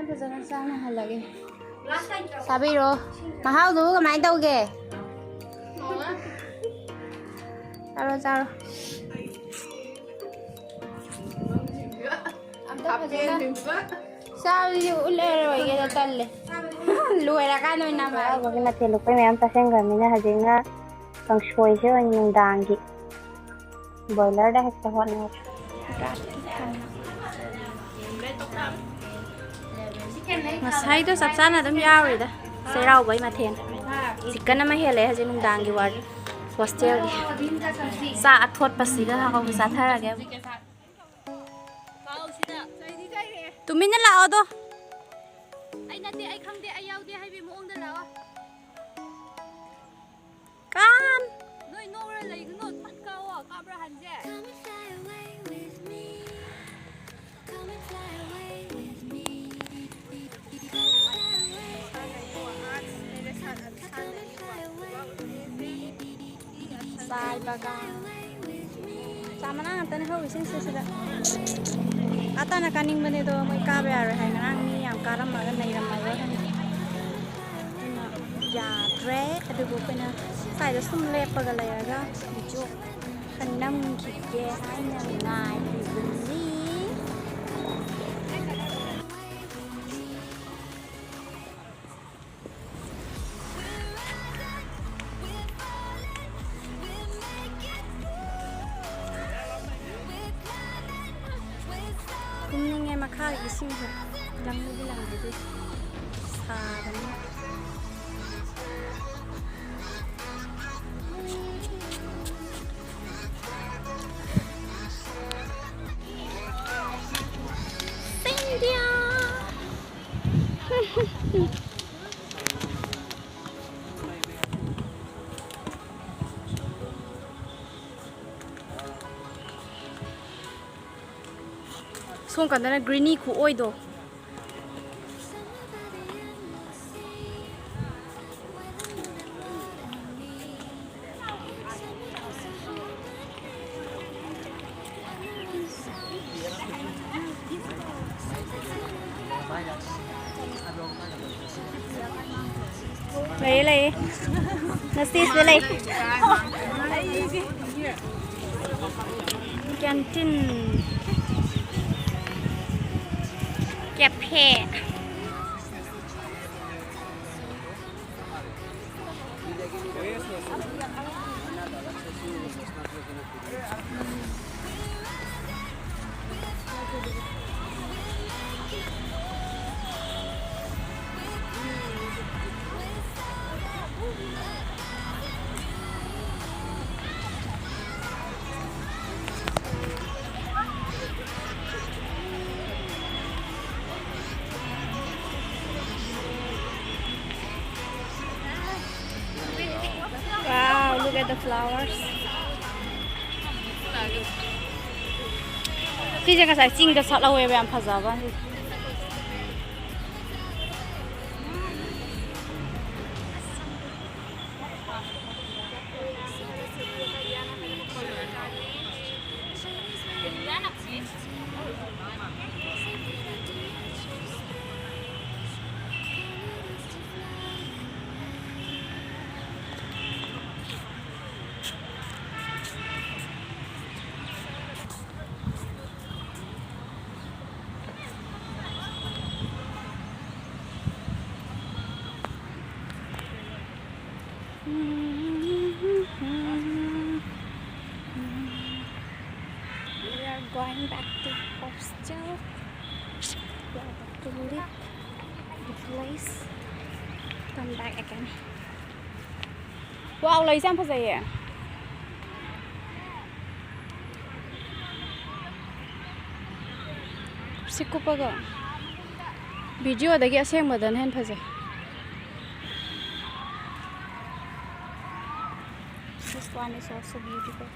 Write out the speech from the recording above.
Fazana sana halage. Sabiro, mahal du kamai tauge? Charo charo. Sao yu ule rồi cái đó le. Lùi ra cái nơi nào mà. Cái này thì lúc bây em ta xem gần mình là gì nga bằng xuôi chứ anh mình đàn gì. Boiler đã hết cả hoạt này. Masai to sabsana dum yawi da Cheiraoba ma then chicken ma hele haje nung dang gi war hostel gi sa athot pasiga ha ko sa thara ge tumina la odo ai nate ai khangde ai yaw de hai bi mong da la kam noi no ra lai no phat ka wa ka bra han je sai baga sama na atan ho isin sisira ata na kaning bane do mai ka ba ra hai nang ni yam karam ma nai ram ma wa ya dre adu bu pena sai do sum le pa ga la ya ga ju kan nam ki ge hai na nai ni nghe mà khai cái sinh hoạt lắm đi làm cái gì xà lắm xinh đi Xong còn là greeny của oi đồ. Lấy nó xịt với lấy canteen kẹp hè Look at the flowers. Khi giờ cái sải chinh được sọt lâu về em phật giáo vậy. Going back to hostel. We are about to leave the place. Come back again. Wow, lấy xem bao giờ vậy? Sikupa go. ꯚꯤꯗꯤꯑꯣꯗꯒꯤ ꯑꯁꯦꯡꯕꯗꯅ ꯍꯦꯟꯅ ꯐꯖꯩ. This one is also beautiful.